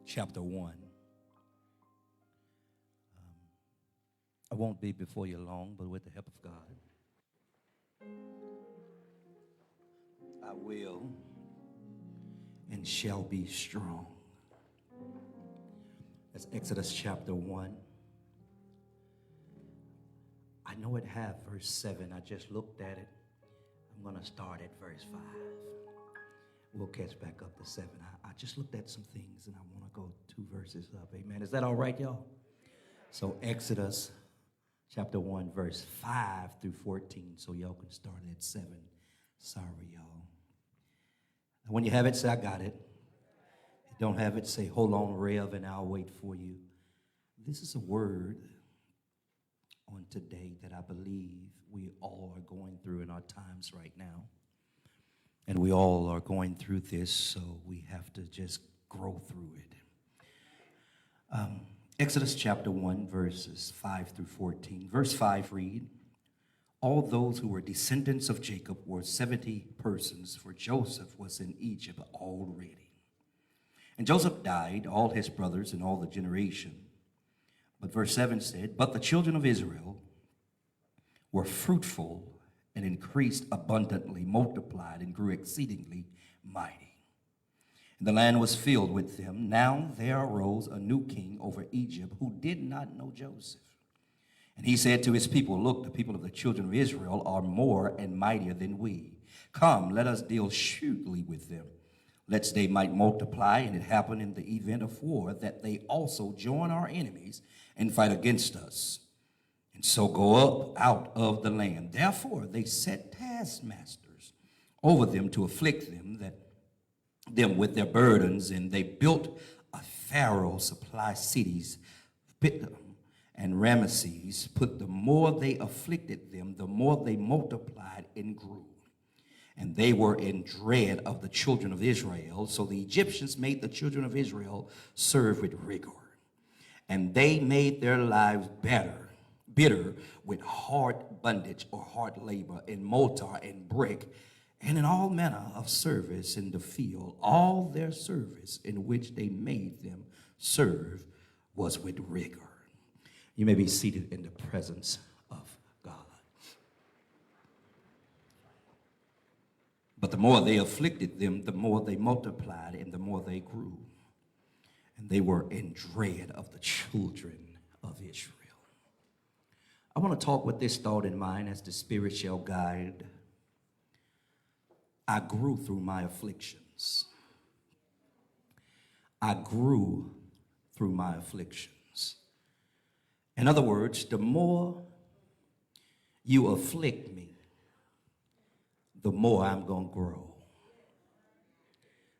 chapter 1. I won't be before you long, but with the help of God, I will and shall be strong. That's Exodus chapter 1. I know it have verse 7. I just looked at it. I'm going to start at verse 5. We'll catch back up to 7. I just looked at some things, and I want to go 2 verses up. Amen. Is that all right, y'all? So Exodus chapter 1, verse 5 through 14. So y'all can start at 7. Sorry, y'all. When you have it, say, I got it. If you don't have it, say, hold on, Rev, and I'll wait for you. This is a word on today that I believe we all are going through in our times right now. And we all are going through this, so we have to just grow through it. Exodus chapter 1, verses 5 through 14. Verse 5 read, all those who were descendants of Jacob were 70 persons, for Joseph was in Egypt already. And Joseph died, all his brothers, and all the generation. But verse 7 said, but the children of Israel were fruitful and increased abundantly, multiplied, and grew exceedingly mighty. And the land was filled with them. Now there arose a new king over Egypt who did not know Joseph. And he said to his people, look, the people of the children of Israel are more and mightier than we. Come, let us deal shrewdly with them, lest they might multiply. And it happened in the event of war that they also join our enemies and fight against us, and so go up out of the land. Therefore they set taskmasters over them to afflict them with their burdens, and they built a Pharaoh supply cities, Pithom and Ramesses. But the more they afflicted them, the more they multiplied and grew. And they were in dread of the children of Israel. So the Egyptians made the children of Israel serve with rigor. And they made their lives bitter with hard bondage or hard labor in mortar and brick, and in all manner of service in the field. All their service in which they made them serve was with rigor. You may be seated in the presence of God. But the more they afflicted them, the more they multiplied, and the more they grew. And they were in dread of the children of Israel. I want to talk with this thought in mind as the Spirit shall guide. I grew through my afflictions. I grew through my afflictions. In other words, the more you afflict me, the more I'm going to grow.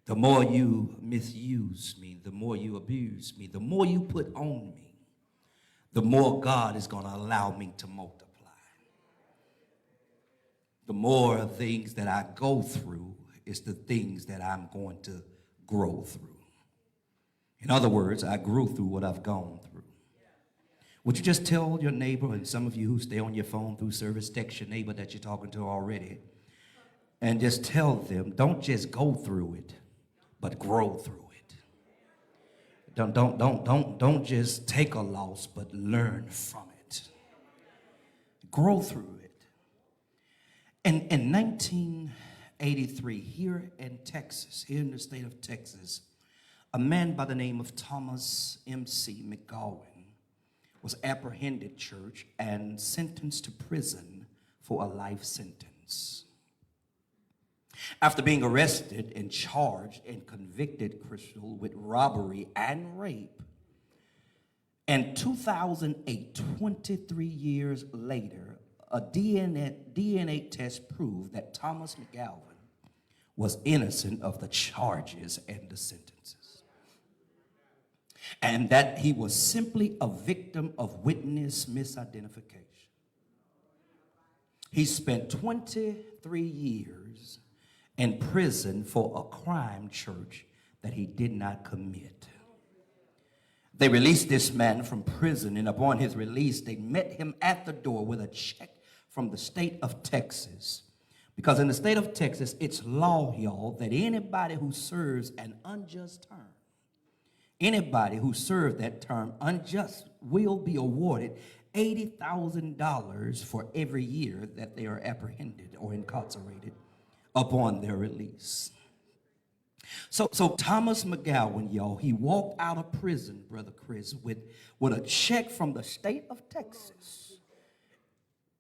The more you misuse me, the more you abuse me, the more you put on me, the more God is going to allow me to multiply. The more things that I go through is the things that I'm going to grow through. In other words, I grew through what I've gone through. Would you just tell your neighbor, and some of you who stay on your phone through service, text your neighbor that you're talking to already, and just tell them, don't just go through it, but grow through it. Don't just take a loss, but learn from it. Grow through it. And in 1983, here in Texas, here in the state of Texas, a man by the name of Thomas M.C. McGowan was apprehended, church, and sentenced to prison for a life sentence. After being arrested and charged and convicted, Crystal, with robbery and rape, in 2008, 23 years later, a DNA test proved that Thomas McGowan was innocent of the charges and the sentences, and that he was simply a victim of witness misidentification. He spent 23 years in prison for a crime, church, that he did not commit. They released this man from prison, and upon his release, they met him at the door with a check from the state of Texas. Because in the state of Texas, it's law, y'all, that anybody who serves an unjust term Anybody who served that term unjust will be awarded $80,000 for every year that they are apprehended or incarcerated upon their release. So Thomas McGowan, y'all, he walked out of prison, Brother Chris, with a check from the state of Texas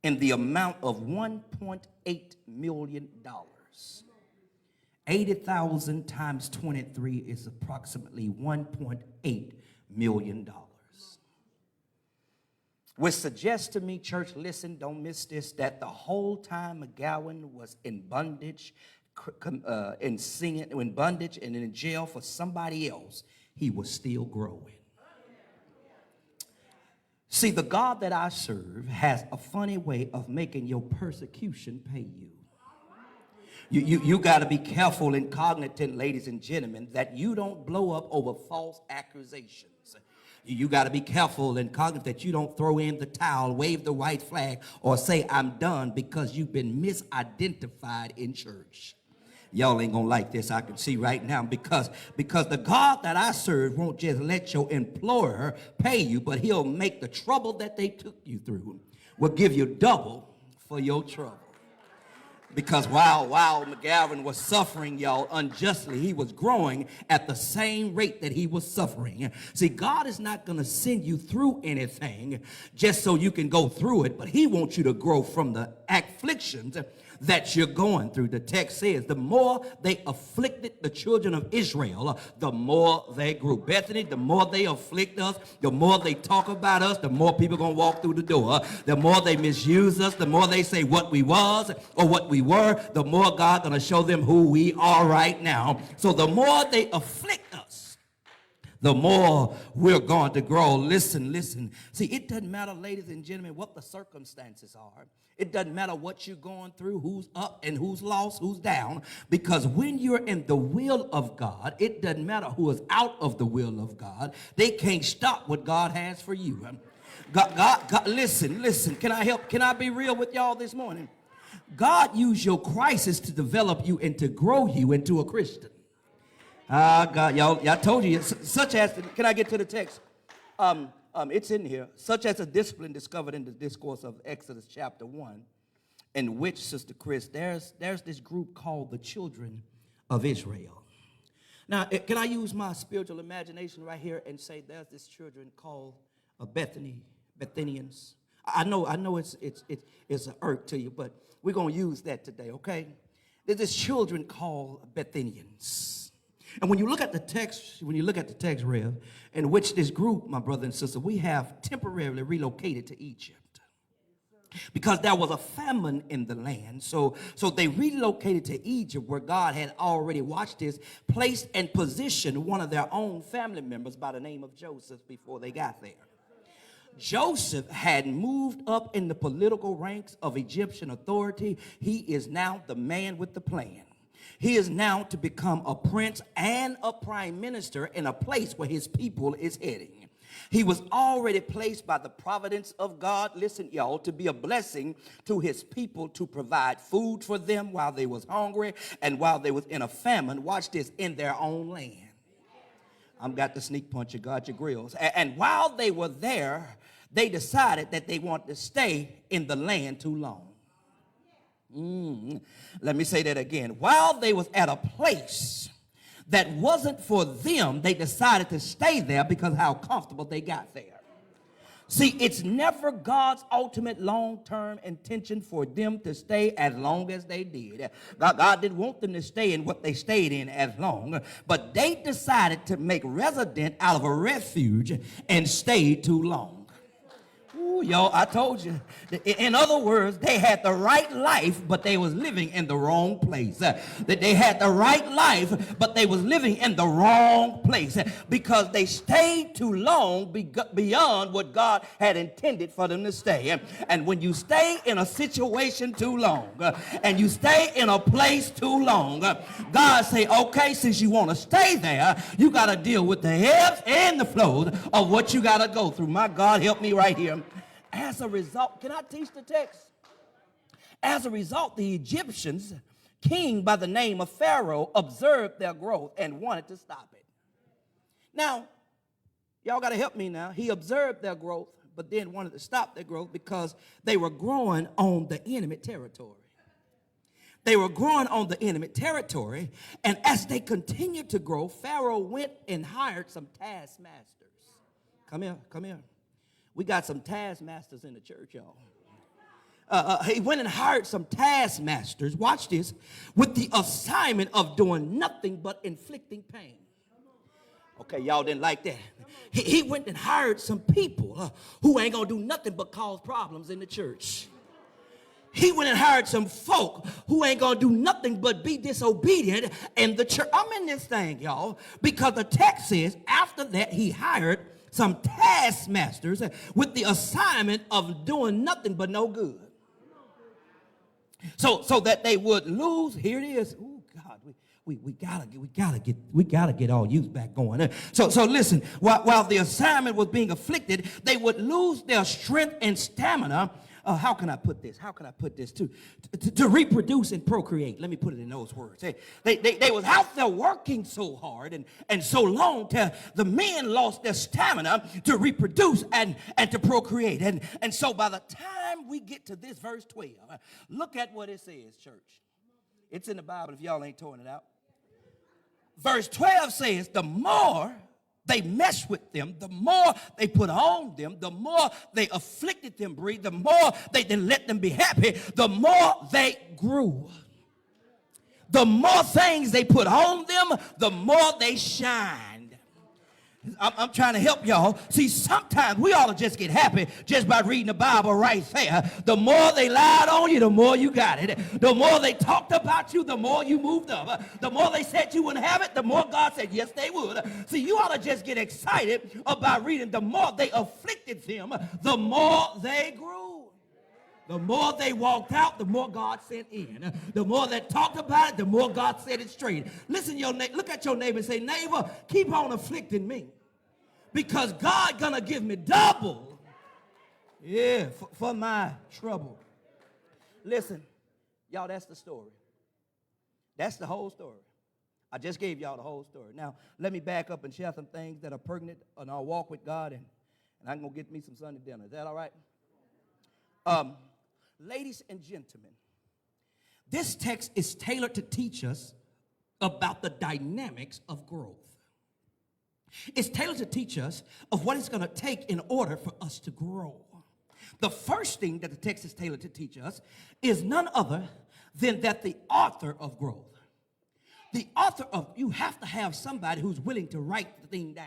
in the amount of $1.8 million. 80,000 times 23 is approximately $1.8 million. Which suggests to me, church, listen, don't miss this, that the whole time McGowan was in bondage, in bondage and in jail for somebody else, he was still growing. See, the God that I serve has a funny way of making your persecution pay you. You got to be careful and cognizant, ladies and gentlemen, that you don't blow up over false accusations. You got to be careful and cognizant that you don't throw in the towel, wave the white flag, or say, I'm done, because you've been misidentified in church. Y'all ain't gonna like this, I can see right now, because the God that I serve won't just let your employer pay you, but he'll make the trouble that they took you through will give you double for your trouble. Because while McGowan was suffering, y'all, unjustly, he was growing at the same rate that he was suffering. See, God is not going to send you through anything just so you can go through it, but he wants you to grow from the afflictions that you're going through. The text says, the more they afflicted the children of Israel, the more they grew. Bethany, the more they afflict us, the more they talk about us, the more people going to walk through the door. The more they misuse us, the more they say what we was or what we were, the more God going to show them who we are right now. So the more they afflict us, the more we're going to grow. Listen. See, it doesn't matter, ladies and gentlemen, what the circumstances are. It doesn't matter what you're going through, who's up and who's lost, who's down. Because when you're in the will of God, it doesn't matter who is out of the will of God. They can't stop what God has for you. God, listen. Can I help? Can I be real with y'all this morning? God used your crisis to develop you and to grow you into a Christian. God, y'all, I told you, such as, can I get to the text? It's in here. Such as a discipline discovered in the discourse of Exodus chapter 1, in which, Sister Chris, there's this group called the children of Israel. Now, can I use my spiritual imagination right here and say there's this children called Bethanians? I know it's an irk to you, but we're going to use that today, okay? There's this children called Bethanians. And when you look at the text, Rev, in which this group, my brother and sister, we have temporarily relocated to Egypt. Because there was a famine in the land. So they relocated to Egypt, where God had already, watched this, placed and positioned one of their own family members by the name of Joseph before they got there. Joseph had moved up in the political ranks of Egyptian authority. He is now the man with the plan. He is now to become a prince and a prime minister in a place where his people is heading. He was already placed by the providence of God, listen, y'all, to be a blessing to his people, to provide food for them while they was hungry and while they was in a famine. Watch this, in their own land. I've got the sneak punch, you got your grills. And while they were there, they decided that they wanted to stay in the land too long. Let me say that again. While they was at a place that wasn't for them, they decided to stay there because how comfortable they got there. See, it's never God's ultimate long-term intention for them to stay as long as they did. God didn't want them to stay in what they stayed in as long, but they decided to make resident out of a refuge and stay too long. Ooh, y'all, I told you. In other words, they had the right life, but they was living in the wrong place. That they had the right life, but they was living in the wrong place because they stayed too long beyond what God had intended for them to stay. And when you stay in a situation too long, and you stay in a place too long, God say, okay, since you want to stay there, you got to deal with the ebbs and the flows of what you got to go through. My God, help me right here. As a result, can I teach the text? As a result, the Egyptians, king by the name of Pharaoh, observed their growth and wanted to stop it. Now, Y'all got to help me now. He observed their growth, but then wanted to stop their growth because they were growing on the enemy territory. They were growing on the enemy territory, and as they continued to grow, Pharaoh went and hired some taskmasters. Come here, come here. We got some taskmasters in the church, y'all. He went and hired some taskmasters, watch this, with the assignment of doing nothing but inflicting pain. Okay, y'all didn't like that. He went and hired some people who ain't going to do nothing but cause problems in the church. He went and hired some folk who ain't going to do nothing but be disobedient in the church. I'm in this thing, y'all, because the text says after that he hired some taskmasters with the assignment of doing nothing but no good. So that they would lose. Here it is. Oh God, we gotta get all youth back going. So listen. While the assignment was being afflicted, they would lose their strength and stamina. How can I put this? To reproduce and procreate. Let me put it in those words. They was out there working so hard and so long till the men lost their stamina to reproduce and to procreate. And so by the time we get to this verse 12, look at what it says, church. It's in the Bible if y'all ain't torn it out. Verse 12 says, the more they messed with them, the more they put on them, the more they afflicted them, the more they didn't let them be happy, the more they grew. The more things they put on them, the more they shined. I'm trying to help y'all. See, sometimes we ought to just get happy just by reading the Bible right there. The more they lied on you, the more you got it. The more they talked about you, the more you moved up. The more they said you wouldn't have it, the more God said yes they would. See, you ought to just get excited about reading. The more they afflicted them, the more they grew. The more they walked out, the more God sent in. The more they talked about it, the more God said it straight. Listen, look at your neighbor and say, neighbor, keep on afflicting me. Because God gonna give me double, for my trouble. Listen, y'all, that's the story. That's the whole story. I just gave y'all the whole story. Now, let me back up and share some things that are pertinent in our walk with God, and I'm gonna get me some Sunday dinner. Is that all right? Ladies and gentlemen, this text is tailored to teach us about the dynamics of growth. It's tailored to teach us of what it's going to take in order for us to grow. The first thing that the text is tailored to teach us is none other than that the author of growth. The author of, you have to have somebody who's willing to write the thing down.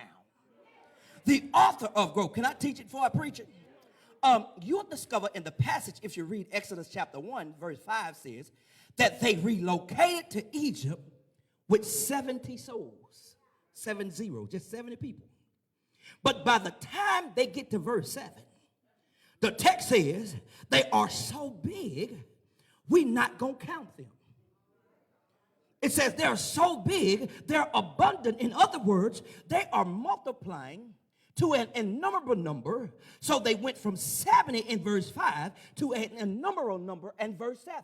The author of growth. Can I teach it before I preach it? You'll discover in the passage, if you read Exodus chapter 1, verse 5 says, that they relocated to Egypt with 70 souls. 70, just 70 people. But by the time they get to verse 7, the text says they are so big, we're not going to count them. It says they're so big, they're abundant. In other words, they are multiplying to an innumerable number. So they went from 70 in verse 5 to an innumerable number in verse 7.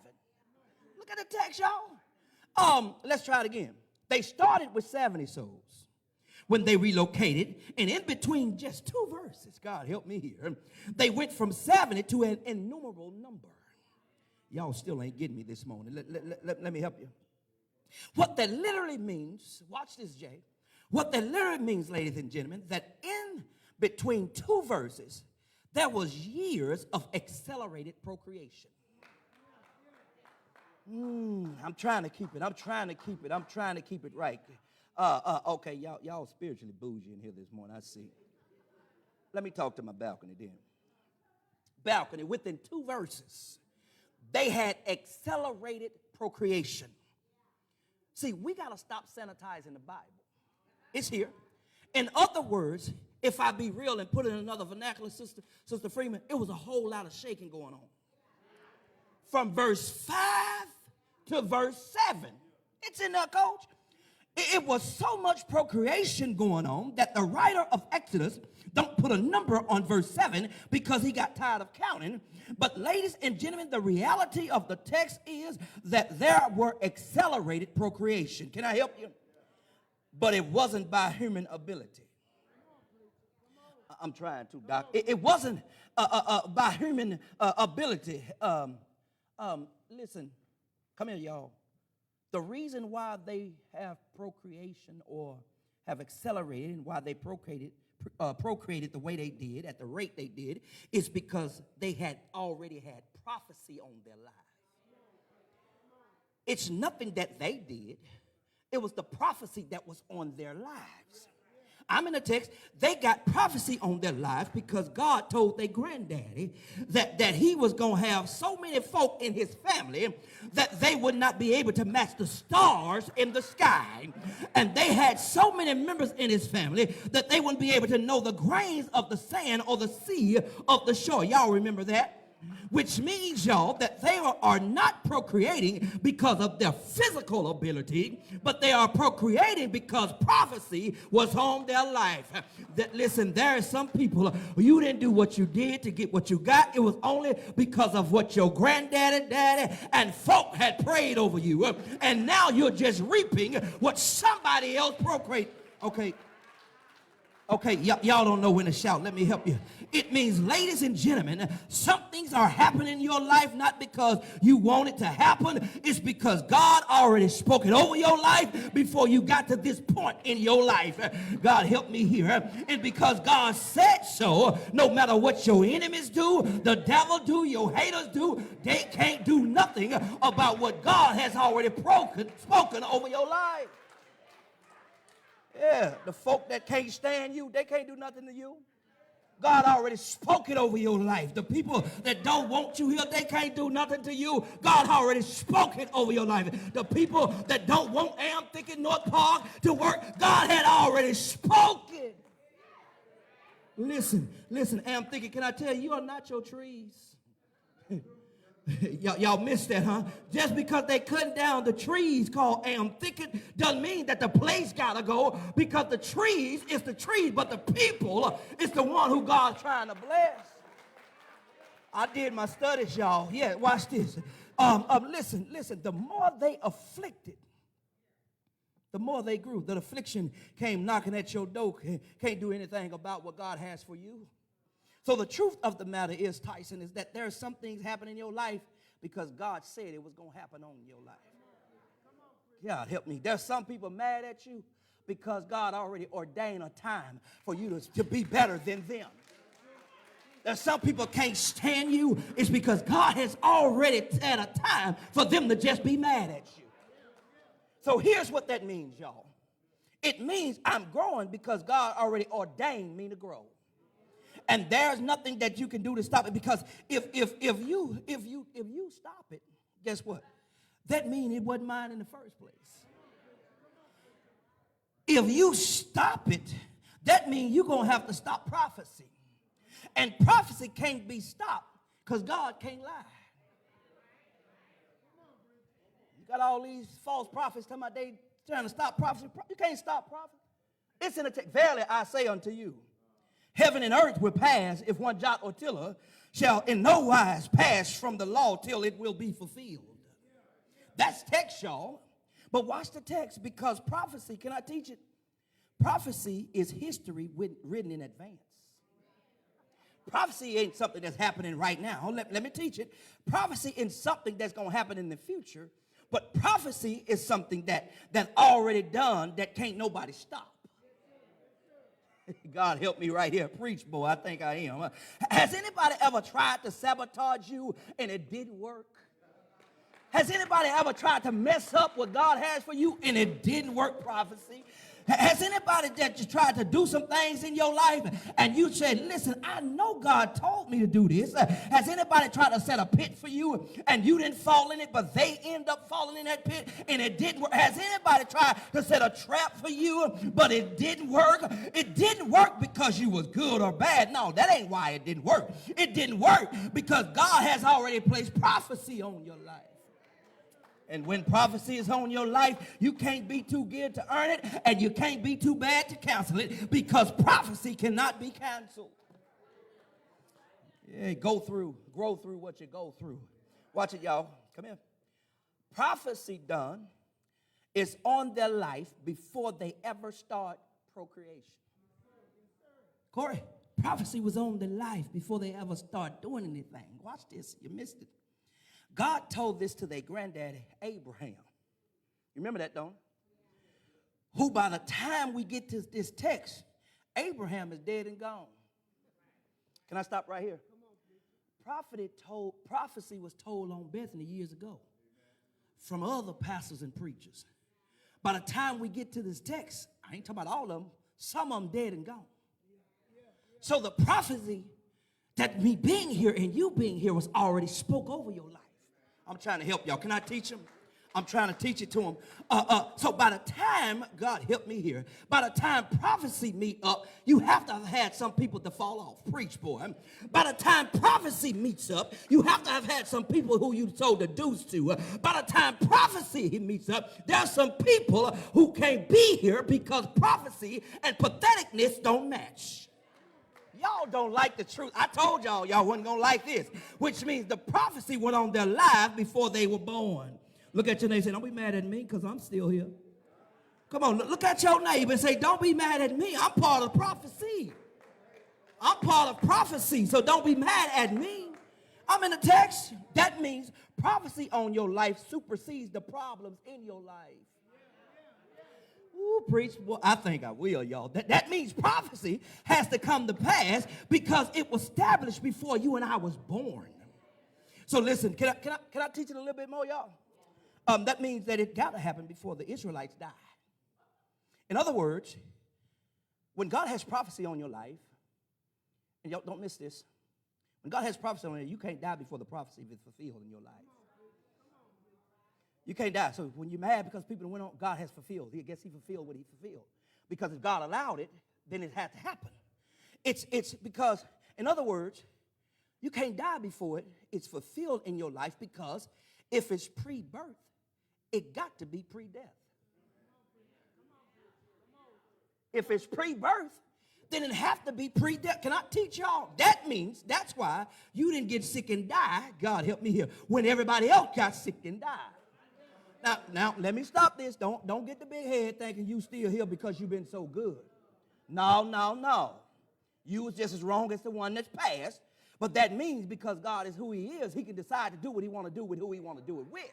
Look at the text, y'all. Let's try it again. They started with 70 souls when they relocated, and in between just 2 verses, God help me here, they went from 70 to an innumerable number. Y'all still ain't getting me this morning. Let me help you. What that literally means, watch this, Jay. What that literally means, ladies and gentlemen, that in between 2 verses, there was years of accelerated procreation. I'm trying to keep it right. Okay, y'all spiritually bougie in here this morning, I see. Let me talk to my balcony then. Balcony, within 2 verses, they had accelerated procreation. See, we got to stop sanitizing the Bible. It's here. In other words, if I be real and put it in another vernacular, Sister Freeman, it was a whole lot of shaking going on. From verse 5 to verse 7. It's in there, coach. It was so much procreation going on that the writer of Exodus don't put a number on verse 7 because he got tired of counting. But ladies and gentlemen, the reality of the text is that there were accelerated procreation. Can I help you? But it wasn't by human ability. I'm trying to, Doc. It wasn't by human ability. Listen, come here, y'all. The reason why they have procreation or have accelerated and why they procreated the way they did, at the rate they did, is because they had already had prophecy on their lives. It's nothing that they did. It was the prophecy that was on their lives. I'm in the text. They got prophecy on their lives because God told their granddaddy that he was going to have so many folk in his family that they would not be able to match the stars in the sky. And they had so many members in his family that they wouldn't be able to know the grains of the sand or the sea of the shore. Y'all remember that? Which means, y'all, that they are not procreating because of their physical ability, but they are procreating because prophecy was on their life. That, listen, there are some people, you didn't do what you did to get what you got. It was only because of what your granddaddy, daddy, and folk had prayed over you. And now you're just reaping what somebody else procreated. Okay, y'all don't know when to shout. Let me help you. It means, ladies and gentlemen, some things are happening in your life not because you want it to happen. It's because God already spoke it over your life before you got to this point in your life. God help me here. And because God said so, no matter what your enemies do, the devil do, your haters do, they can't do nothing about what God has already spoken over your life. Yeah, the folk that can't stand you, they can't do nothing to you. God already spoke it over your life. The people that don't want you here, they can't do nothing to you. God already spoke it over your life. The people that don't want Afflicted North Park to work, God had already spoken. Listen, Afflicted, can I tell you, you are not your trees. Y'all missed that, huh? Just because they cut down the trees called Afflicted doesn't mean that the place gotta go, because the trees is the trees, but the people is the one who God's trying to bless. I did my studies, y'all. Yeah, watch this. Listen, the more they afflicted, the more they grew. The affliction came knocking at your door, can't do anything about what God has for you. So the truth of the matter is, Tyson, is that there are some things happening in your life because God said it was going to happen on your life. God help me. There's some people mad at you because God already ordained a time for you to be better than them. There's some people can't stand you. It's because God has already set a time for them to just be mad at you. So here's what that means, y'all. It means I'm growing because God already ordained me to grow. And there's nothing that you can do to stop it, because if you stop it, guess what? That means it wasn't mine in the first place. If you stop it, that means you're going to have to stop prophecy. And prophecy can't be stopped because God can't lie. You got all these false prophets talking about they trying to stop prophecy. You can't stop prophecy. It's in the text. Verily I say unto you, heaven and earth will pass if one jot or tittle shall in no wise pass from the law till it will be fulfilled. That's text, y'all. But watch the text, because prophecy, can I teach it? Prophecy is history written in advance. Prophecy ain't something that's happening right now. Let me teach it. Prophecy is something that's going to happen in the future, but prophecy is something that already done that can't nobody stop. God help me right here. Preach, boy. I think I am. Has anybody ever tried to sabotage you and it didn't work? Has anybody ever tried to mess up what God has for you and it didn't work? Prophecy. Has anybody that just tried to do some things in your life and you said, listen, I know God told me to do this? Has anybody tried to set a pit for you and you didn't fall in it, but they end up falling in that pit and it didn't work? Has anybody tried to set a trap for you, but it didn't work? It didn't work because you was good or bad. No, that ain't why it didn't work. It didn't work because God has already placed prophecy on your life. And when prophecy is on your life, you can't be too good to earn it, and you can't be too bad to cancel it, because prophecy cannot be canceled. Yeah, grow through what you go through. Watch it, y'all. Come here. Prophecy done is on their life before they ever start procreation. Corey, Prophecy was on their life before they ever start doing anything. Watch this. You missed it. God told this to their granddaddy, Abraham. You remember that, don't you? Who by the time we get to this text, Abraham is dead and gone. Can I stop right here? Prophecy was told on Bethany years ago from other pastors and preachers. By the time we get to this text, I ain't talking about all of them, some of them dead and gone. So the prophecy that me being here and you being here was already spoke over your life. I'm trying to help y'all. Can I teach them? I'm trying to teach it to them. So by the time, God help me here, by the time prophecy meet up, you have to have had some people to fall off. Preach, boy. By the time prophecy meets up, you have to have had some people who you told the deuce to. By the time prophecy meets up, there are some people who can't be here because prophecy and patheticness don't match. Y'all don't like the truth. I told y'all wasn't going to like this, which means the prophecy went on their life before they were born. Look at your neighbor and say, don't be mad at me because I'm still here. Come on, look at your neighbor and say, don't be mad at me. I'm part of prophecy. I'm part of prophecy, so don't be mad at me. I'm in the text. That means prophecy on your life supersedes the problems in your life. Ooh, preach. Well, I think I will, y'all. That means prophecy has to come to pass because it was established before you and I was born. So listen, can I teach it a little bit more, y'all? That means that it got to happen before the Israelites died. In other words, when God has prophecy on your life, and y'all don't miss this, when God has prophecy on you, you can't die before the prophecy is fulfilled in your life. You can't die. So when you're mad because people went on, God has fulfilled. I guess he fulfilled what he fulfilled. Because if God allowed it, then it had to happen. It's because, in other words, you can't die before it's fulfilled in your life because if it's pre-birth, it got to be pre-death. If it's pre-birth, then it have to be pre-death. Can I teach y'all? That means that's why you didn't get sick and die, God help me here, when everybody else got sick and died. Now, let me stop this. Don't get the big head thinking you still here because you've been so good. No. You was just as wrong as the one that's passed. But that means because God is who he is, he can decide to do what he want to do with who he want to do it with.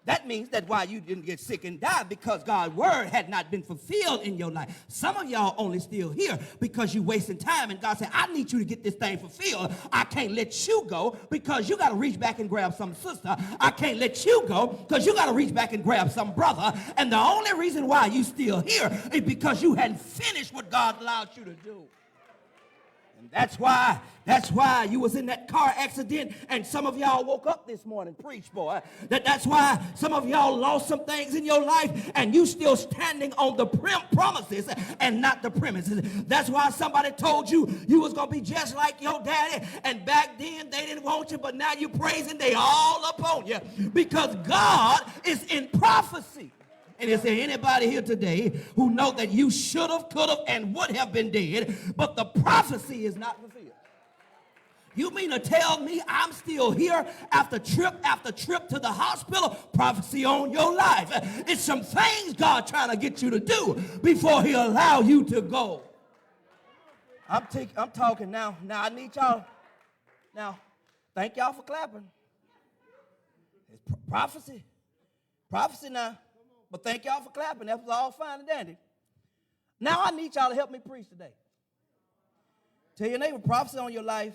That means that why you didn't get sick and die because God's word had not been fulfilled in your life. Some of y'all only still here because you wasting time and God said, I need you to get this thing fulfilled. I can't let you go because you got to reach back and grab some sister. I can't let you go because you got to reach back and grab some brother. And the only reason why you still here is because you hadn't finished what God allowed you to do. That's why you was in that car accident and some of y'all woke up this morning. Preach, boy. That's why some of y'all lost some things in your life and you still standing on the promises and not the premises. That's why somebody told you you was going to be just like your daddy, and back then they didn't want you, but now you praising, they all up on you because God is in prophecy. And is there anybody here today who know that you should have, could have, and would have been dead, but the prophecy is not fulfilled? You mean to tell me I'm still here after trip to the hospital? Prophecy on your life. It's some things God trying to get you to do before he allow you to go. I'm talking now. Now I need y'all. Now, thank y'all for clapping. It's prophecy. Prophecy now. But thank y'all for clapping. That was all fine and dandy. Now I need y'all to help me preach today. Tell your neighbor, prophecy on your life.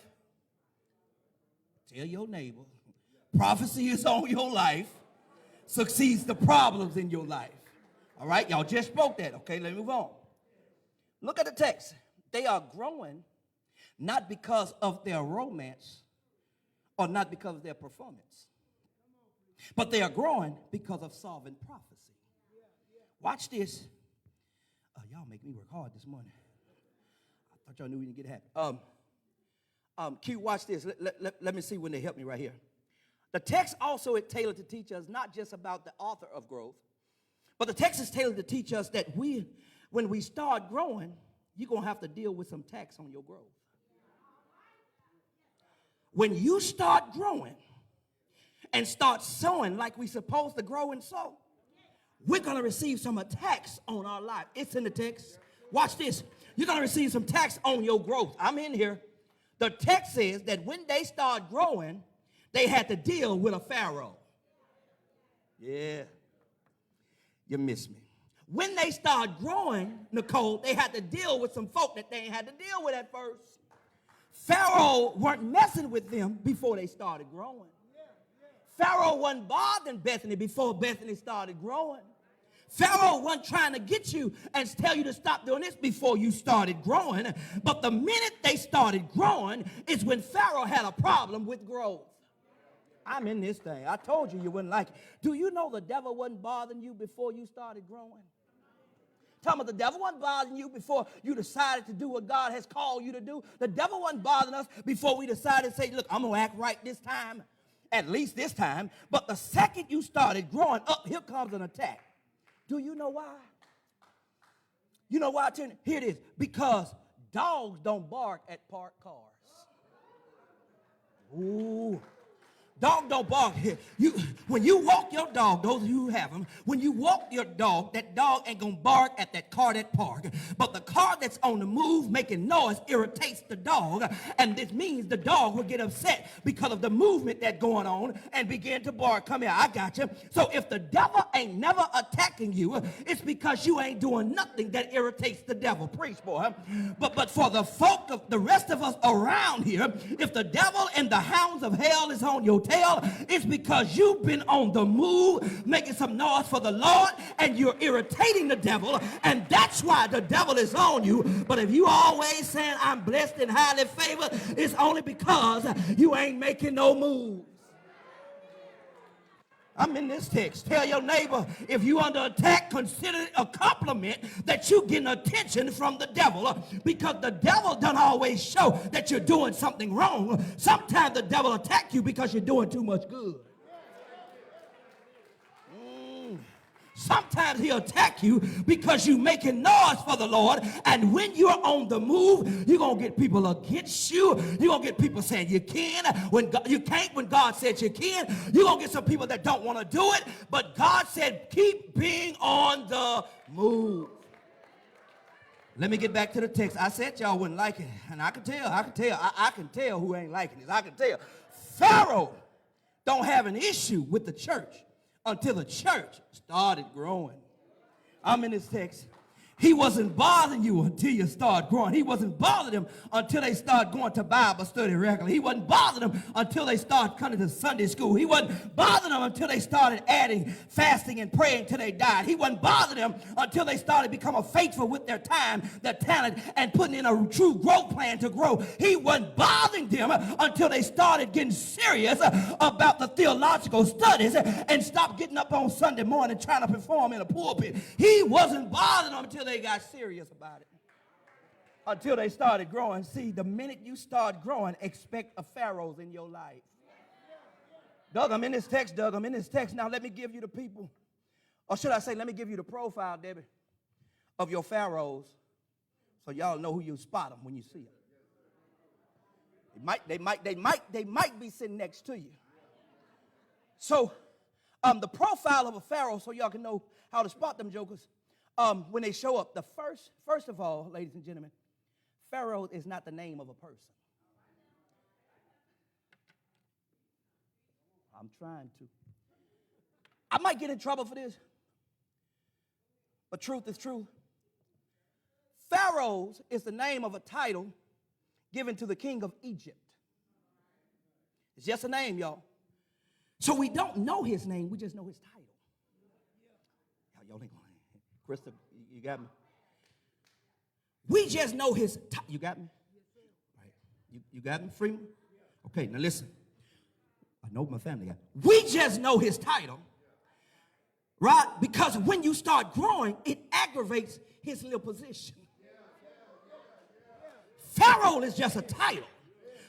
Tell your neighbor, prophecy is on your life, succeeds the problems in your life. All right, y'all just spoke that. Okay, let me move on. Look at the text. They are growing not because of their romance or not because of their performance, but they are growing because of solving prophecy. Watch this. Y'all make me work hard this morning. I thought y'all knew we didn't get happy. Q, watch this. Let me see when they help me right here. The text also is tailored to teach us not just about the author of growth, but the text is tailored to teach us that when we start growing, you're going to have to deal with some tax on your growth. When you start growing and start sowing like we're supposed to grow and sow, we're going to receive some attacks on our life. It's in the text. Watch this. You're going to receive some tax on your growth. I'm in here. The text says that when they start growing, they had to deal with a Pharaoh. Yeah. You miss me. When they start growing, Nicole, they had to deal with some folk that they ain't had to deal with at first. Pharaoh weren't messing with them before they started growing. Pharaoh wasn't bothering Bethany before Bethany started growing. Pharaoh wasn't trying to get you and tell you to stop doing this before you started growing. But the minute they started growing is when Pharaoh had a problem with growth. I'm in this thing. I told you wouldn't like it. Do you know the devil wasn't bothering you before you started growing? Tell me, the devil wasn't bothering you before you decided to do what God has called you to do. The devil wasn't bothering us before we decided to say, look, I'm going to act right this time. At least this time. But the second you started growing up, here comes an attack. Do you know why? You know why? Here it is. Because dogs don't bark at parked cars. Ooh. Dog don't bark here. When you walk your dog, those of you who have them, when you walk your dog, that dog ain't going to bark at that car that park. But the car that's on the move making noise irritates the dog. And this means the dog will get upset because of the movement that's going on and begin to bark. Come here, I got you. So if the devil ain't never attacking you, it's because you ain't doing nothing that irritates the devil. Preach, boy. But for the folk of the rest of us around here, if the devil and the hounds of hell is on your tail, it's because you've been on the move making some noise for the Lord and you're irritating the devil, and that's why the devil is on you. But if you always saying I'm blessed and highly favored, it's only because you ain't making no moves. I'm in this text. Tell your neighbor, if you under attack, consider it a compliment that you getting attention from the devil, because the devil doesn't always show that you're doing something wrong. Sometimes the devil attack you because you're doing too much good. Sometimes he'll attack you because you're making noise for the Lord, and when you're on the move, you're going to get people against you. You're going to get people saying you can when you can't when God said you can. You're going to get some people that don't want to do it, but God said keep being on the move. Let me get back to the text. I said y'all wouldn't like it, and I can tell who ain't liking this. I can tell. Pharaoh don't have an issue with the church until the church started growing. I'm in this text. He wasn't bothering you until you start growing. He wasn't bothering them until they start going to Bible study regularly. He wasn't bothering them until they start coming to Sunday school. He wasn't bothering them until they started adding fasting and praying till they died. He wasn't bothering them until they started becoming faithful with their time, their talent, and putting in a true growth plan to grow. He wasn't bothering them until they started getting serious about the theological studies and stopped getting up on Sunday morning trying to perform in a pulpit. He wasn't bothering them until they got serious about it, until they started growing. See, the minute you start growing, expect a Pharaohs in your life. Doug, I'm in this text. Now let me give you the people, or should I say, let me give you the profile, Debbie, of your Pharaohs, so y'all know who you spot them when you see them. They might be sitting next to you. So, the profile of a Pharaoh, so y'all can know how to spot them jokers. When they show up, first of all, ladies and gentlemen, Pharaoh is not the name of a person. I'm trying to. I might get in trouble for this, but truth is truth. Pharaohs is the name of a title given to the king of Egypt. It's just a name, y'all. So we don't know his name, we just know his title. Y'all ain't gonna. Krista, you got me? We just know his you got me? Right. You got me, Freeman? Okay, now listen. I know my family got me. We just know his title, right? Because when you start growing, it aggravates his little position. Pharaoh is just a title.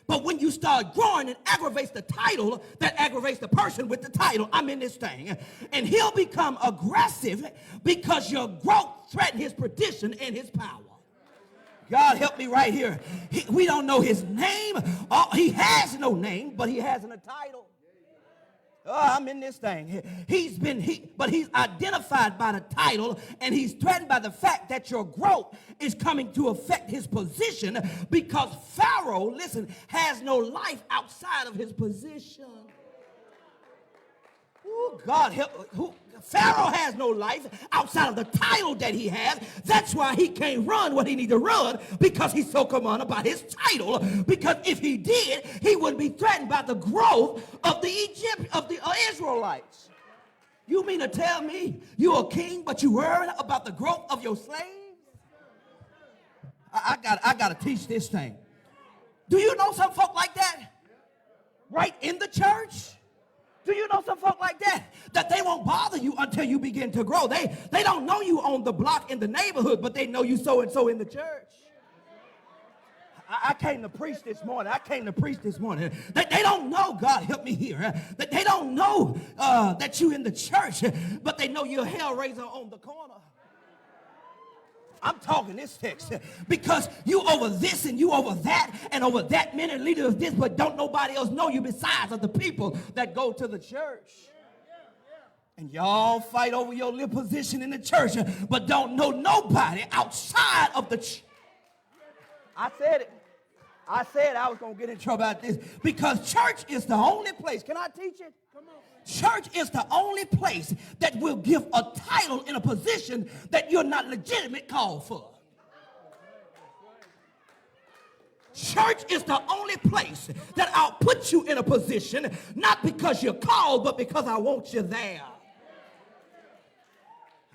But when you start growing, it aggravates the title that aggravates the person with the title. I'm in this thing. And he'll become aggressive because your growth threatens his perdition and his power. God help me right here. We don't know his name. He has no name, but he has a title. I'm in this thing. But he's identified by the title, and he's threatened by the fact that your growth is coming to affect his position, because Pharaoh, listen, has no life outside of his position. Ooh, God help. Pharaoh has no life outside of the title that he has. That's why he can't run what he needs to run, because he's so commanded by his title. Because if he did, he wouldn't be threatened by the growth of the Israelites. You mean to tell me you're a king, but you worry about the growth of your slaves? I got to teach this thing. Do you know some folk like that? Right in the church? Do you know some folk like that? That they won't bother you until you begin to grow. They don't know you on the block in the neighborhood, but they know you so and so in the church. I came to preach this morning. They don't know, God help me here. They don't know that you in the church, but they know you're a hellraiser on the corner. I'm talking this text because you over this and you over that and over that many leaders of this, but don't nobody else know you besides of the people that go to the church. And y'all fight over your little position in the church, but don't know nobody outside of the church. I said it. I said I was going to get in trouble about this, because church is the only place. Can I teach it? Come on. Church is the only place that will give a title in a position that you're not legitimate called for. Church is the only place that I'll put you in a position, not because you're called, but because I want you there.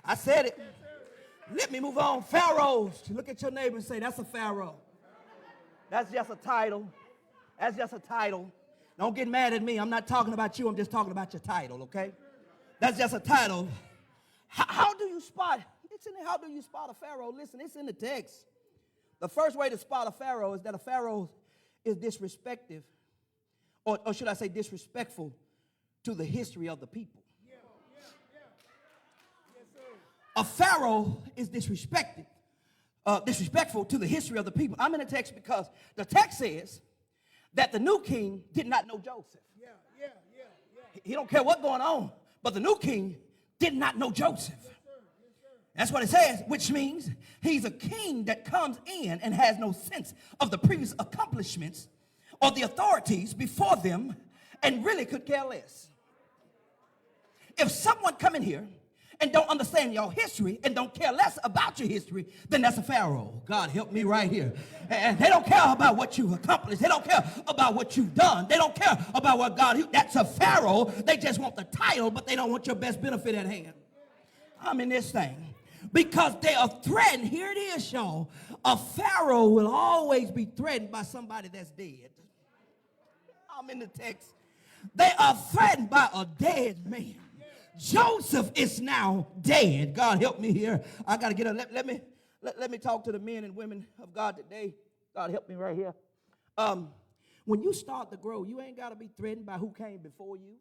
I said it. Let me move on. Pharaohs. Look at your neighbor and say, that's a pharaoh. That's just a title. That's just a title. Don't get mad at me. I'm not talking about you. I'm just talking about your title, okay? That's just a title. How do you spot? How do you spot a pharaoh? Listen, it's in the text. The first way to spot a pharaoh is that a pharaoh is disrespectful, or should I say disrespectful to the history of the people. A pharaoh is disrespectful to the history of the people. I'm in the text because the text says that the new king did not know Joseph. He don't care what's going on, but the new king did not know Joseph. That's what it says, which means he's a king that comes in and has no sense of the previous accomplishments or the authorities before them and really could care less. If someone come in here and don't understand your history and don't care less about your history, then that's a pharaoh. God help me right here. And they don't care about what you've accomplished. They don't care about what you've done. They don't care about what God, that's a pharaoh. They just want the title, but they don't want your best benefit at hand. I'm in this thing. Because they are threatened. Here it is, y'all. A pharaoh will always be threatened by somebody that's dead. I'm in the text. They are threatened by a dead man. Joseph is now dead. God help me here. I got to get up. Let me talk to the men and women of God today. God help me right here. When you start to grow, you ain't got to be threatened by who came before you.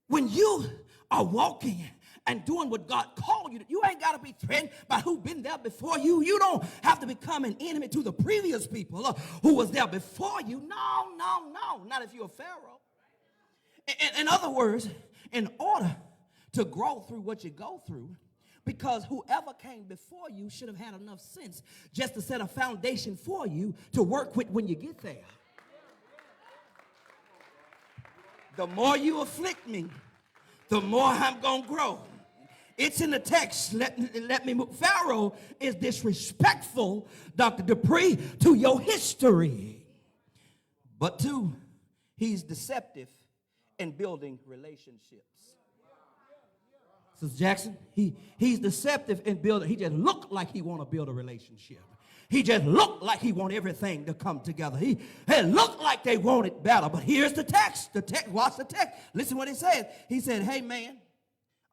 When you are walking and doing what God called you to, you ain't got to be threatened by who been there before you. You don't have to become an enemy to the previous people who was there before you. No. Not if you're a pharaoh. In other words, in order to grow through what you go through, because whoever came before you should have had enough sense just to set a foundation for you to work with when you get there. The more you afflict me, the more I'm going to grow. It's in the text. Let me move. Pharaoh is disrespectful, Dr. Dupree, to your history. But two, he's deceptive in building relationships. Sister Jackson, he's deceptive in building. He just look like he want to build a relationship. He just looked like he want everything to come together. He looked like they want it better. But here's the text. Watch the text. Listen what he said. He said, hey, man.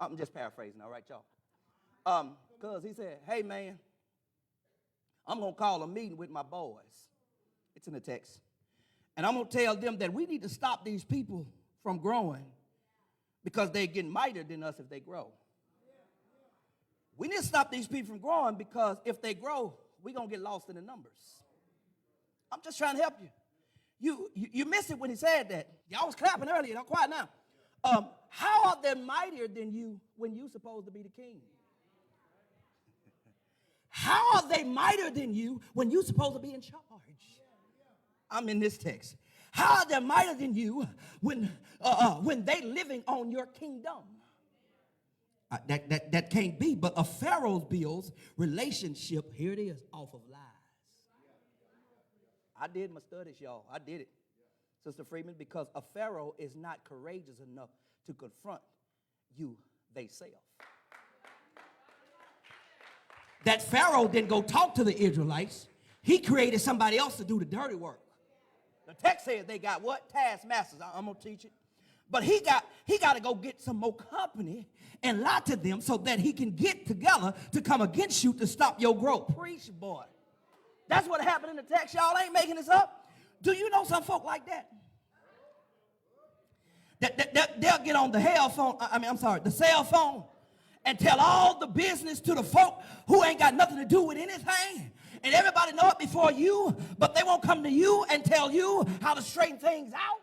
I'm just paraphrasing, all right, y'all? Because he said, hey, man, I'm going to call a meeting with my boys. It's in the text. And I'm going to tell them that we need to stop these people from growing because they're getting mightier than us if they grow. We need to stop these people from growing because if they grow, we're going to get lost in the numbers. I'm just trying to help you. You missed it when he said that. Y'all was clapping earlier. Don't quiet now. How are they mightier than you when you're supposed to be the king? How are they mightier than you when you're supposed to be in charge? I'm in this text. How are they mightier than you when they living on your kingdom? That can't be. But a Pharaoh's builds relationship, here it is, off of lies. I did my studies, y'all. I did it, Sister Freeman, because a Pharaoh is not courageous enough to confront you, they self. That Pharaoh didn't go talk to the Israelites. He created somebody else to do the dirty work. The text says they got what? Taskmasters. I'm going to teach it. But he got to go get some more company and lie to them so that he can get together to come against you to stop your growth. Preach, boy. That's what happened in the text. Y'all ain't making this up. Do you know some folk like that? They'll get on the the cell phone and tell all the business to the folk who ain't got nothing to do with anything. And everybody know it before you, but they won't come to you and tell you how to straighten things out.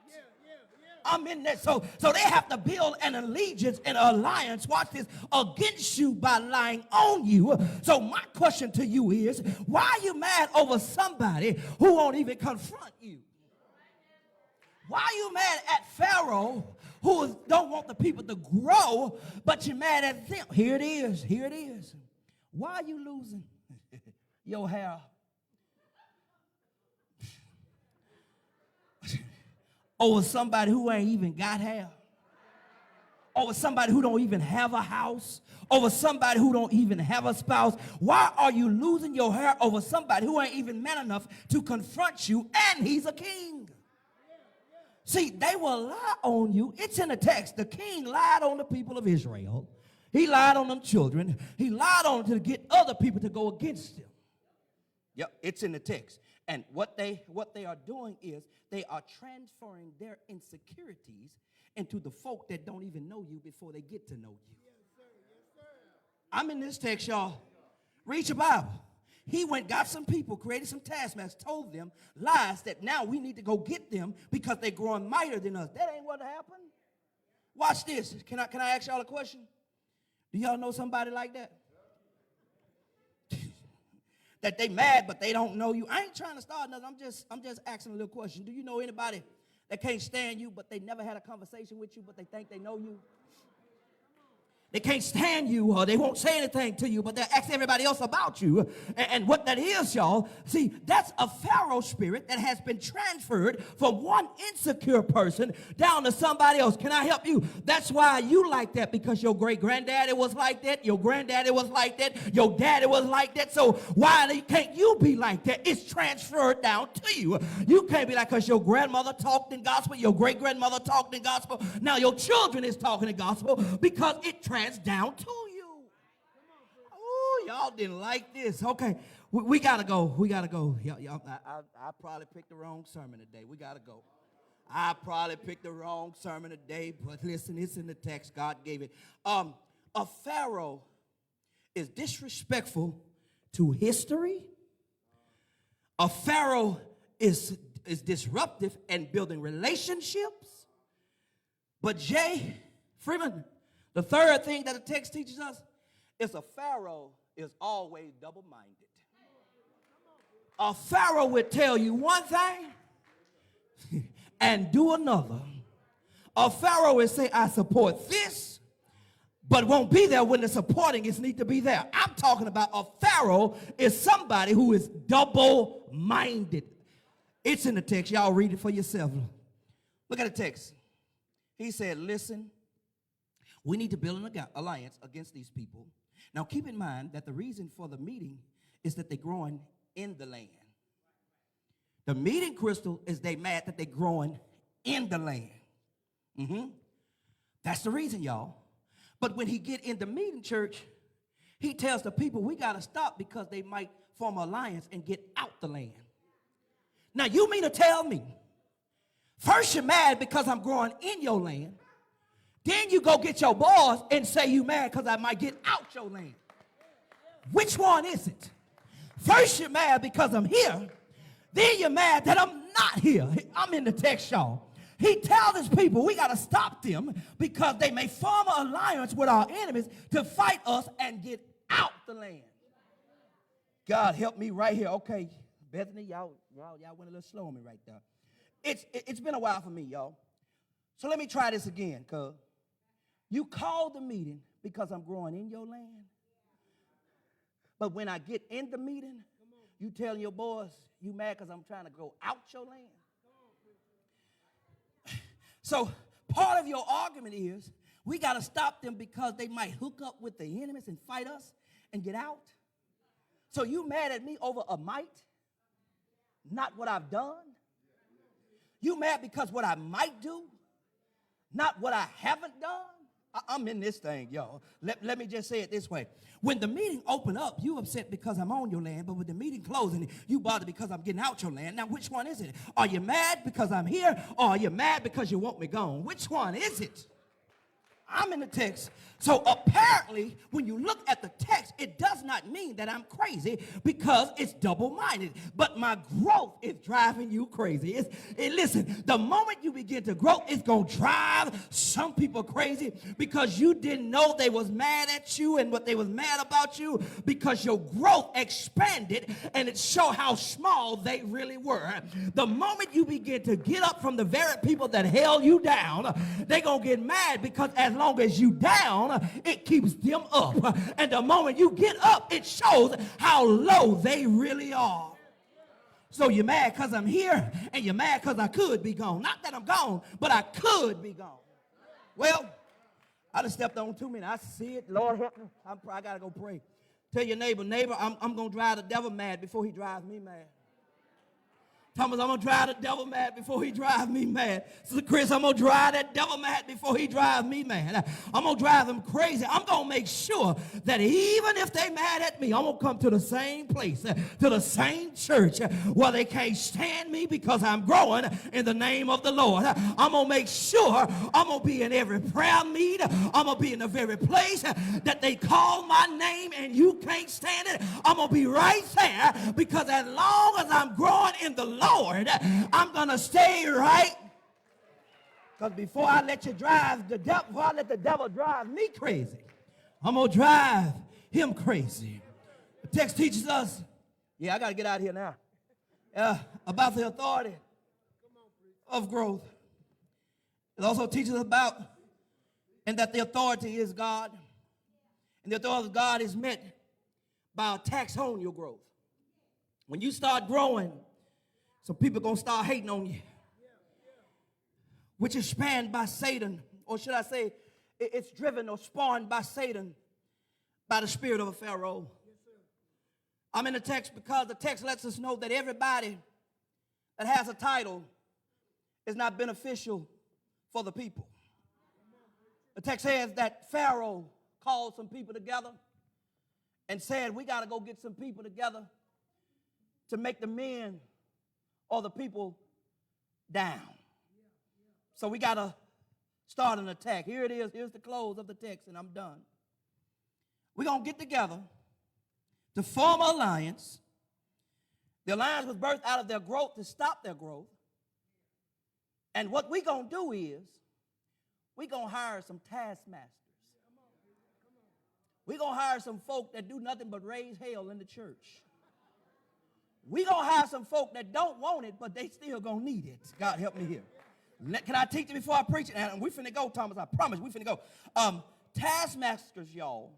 I'm in there. So they have to build an allegiance and an alliance, watch this, against you by lying on you. So my question to you is, why are you mad over somebody who won't even confront you? Why are you mad at Pharaoh who don't want the people to grow, but you're mad at them? Here it is. Here it is. Why are you losing your hair over somebody who ain't even got hair? Over somebody who don't even have a house? Over somebody who don't even have a spouse? Why are you losing your hair over somebody who ain't even man enough to confront you, and he's a king? See, they will lie on you. It's in the text. The king lied on the people of Israel. He lied on them children. He lied on them to get other people to go against him. Yep, it's in the text. And what they are doing is they are transferring their insecurities into the folk that don't even know you before they get to know you. Yes, sir. Yes, sir. I'm in this text, y'all. Read your Bible. He went, got some people, created some taskmasters, told them lies that now we need to go get them because they're growing mightier than us. That ain't what happened. Watch this. Can I ask y'all a question? Do y'all know somebody like that? That they mad, but they don't know you. I ain't trying to start nothing. I'm just asking a little question. Do you know anybody that can't stand you, but they never had a conversation with you, but they think they know you? They can't stand you, or they won't say anything to you, but they'll ask everybody else about you. And what that is, y'all, see, that's a Pharaoh spirit that has been transferred from one insecure person down to somebody else. Can I help you? That's why you like that, because your great-granddaddy was like that, your granddaddy was like that, your daddy was like that. So why can't you be like that? It's transferred down to you. You can't be like, because your grandmother talked in gospel, your great-grandmother talked in gospel, now your children is talking in gospel, because it transfers down to you. Oh, y'all didn't like this. Okay, we gotta go. We gotta go. Y'all, I probably picked the wrong sermon today. We gotta go. I probably picked the wrong sermon today, but listen, it's in the text. God gave it. A Pharaoh is disrespectful to history. A Pharaoh is disruptive and building relationships. But Jay Freeman, the third thing that the text teaches us is a Pharaoh is always double-minded. A Pharaoh would tell you one thing and do another. A Pharaoh would say, I support this, but won't be there when the supporting is need to be there. I'm talking about a Pharaoh is somebody who is double-minded. It's in the text. Y'all read it for yourself. Look at the text. He said, listen, we need to build an alliance against these people. Now, keep in mind that the reason for the meeting is that they're growing in the land. The meeting, Crystal, is they mad that they're growing in the land. That's the reason, y'all. But when he get in the meeting, church, he tells the people, we got to stop because they might form an alliance and get out the land. Now, you mean to tell me, first you're mad because I'm growing in your land, then you go get your boss and say you mad because I might get out your land. Which one is it? First you're mad because I'm here. Then you're mad that I'm not here. I'm in the text, y'all. He tells his people we got to stop them because they may form an alliance with our enemies to fight us and get out the land. God help me right here. Okay, Bethany, y'all went a little slow on me right there. It's been a while for me, y'all. So let me try this again, cuz. You called the meeting because I'm growing in your land. But when I get in the meeting, you tell your boys you mad because I'm trying to go out your land. So part of your argument is we got to stop them because they might hook up with the enemies and fight us and get out. So you mad at me over a might, not what I've done? You mad because what I might do, not what I haven't done? I'm in this thing, y'all. Let me just say it this way. When the meeting open up, you upset because I'm on your land, but with the meeting closing, you bothered because I'm getting out your land. Now, which one is it? Are you mad because I'm here, or are you mad because you want me gone? Which one is it? I'm in the text. So apparently, when you look at the text, it does not mean that I'm crazy because it's double-minded. But my growth is driving you crazy. Listen, the moment you begin to grow, it's going to drive some people crazy because you didn't know they was mad at you and what they was mad about you because your growth expanded and it showed how small they really were. The moment you begin to get up from the very people that held you down, they're going to get mad because as long as you down, it keeps them up. And the moment you get up, it shows how low they really are. So you're mad because I'm here, and you're mad because I could be gone. Not that I'm gone, but I could be gone. Well, I done stepped on too many. I see it. Lord help me. I got to go pray. Tell your neighbor, I'm going to drive the devil mad before he drives me mad. Thomas, I'm going to drive the devil mad before he drives me mad. Sister Chris, I'm going to drive that devil mad before he drives me mad. I'm going to drive him crazy. I'm going to make sure that even if they mad at me, I'm going to come to the same place, to the same church where they can't stand me because I'm growing in the name of the Lord. I'm going to make sure I'm going to be in every prayer meet. I'm going to be in the very place that they call my name and you can't stand it. I'm going to be right there because as long as I'm growing in the Lord, I'm going to stay right. Because before I let you drive the devil, before I let the devil drive me crazy, I'm going to drive him crazy. The text teaches us, I got to get out of here now, about the authority of growth. It also teaches us about, and that the authority is God. And the authority of God is met by a tax on your growth. When you start growing, some people are going to start hating on you, which is spanned by Satan, or should I say, it's driven or spawned by Satan, by the spirit of a Pharaoh. I'm in the text because the text lets us know that everybody that has a title is not beneficial for the people. The text says that Pharaoh called some people together and said, we got to go get some people together to make the men or the people down. So we got to start an attack. Here it is. Here's the close of the text, and I'm done. We're going to get together to form an alliance. The alliance was birthed out of their growth to stop their growth. And what we're going to do is we're going to hire some taskmasters. We're going to hire some folk that do nothing but raise hell in the church. We're going to have some folk that don't want it, but they still going to need it. God help me here. Can I teach you before I preach it? And we finna go, Thomas. I promise we finna go. Taskmasters, y'all,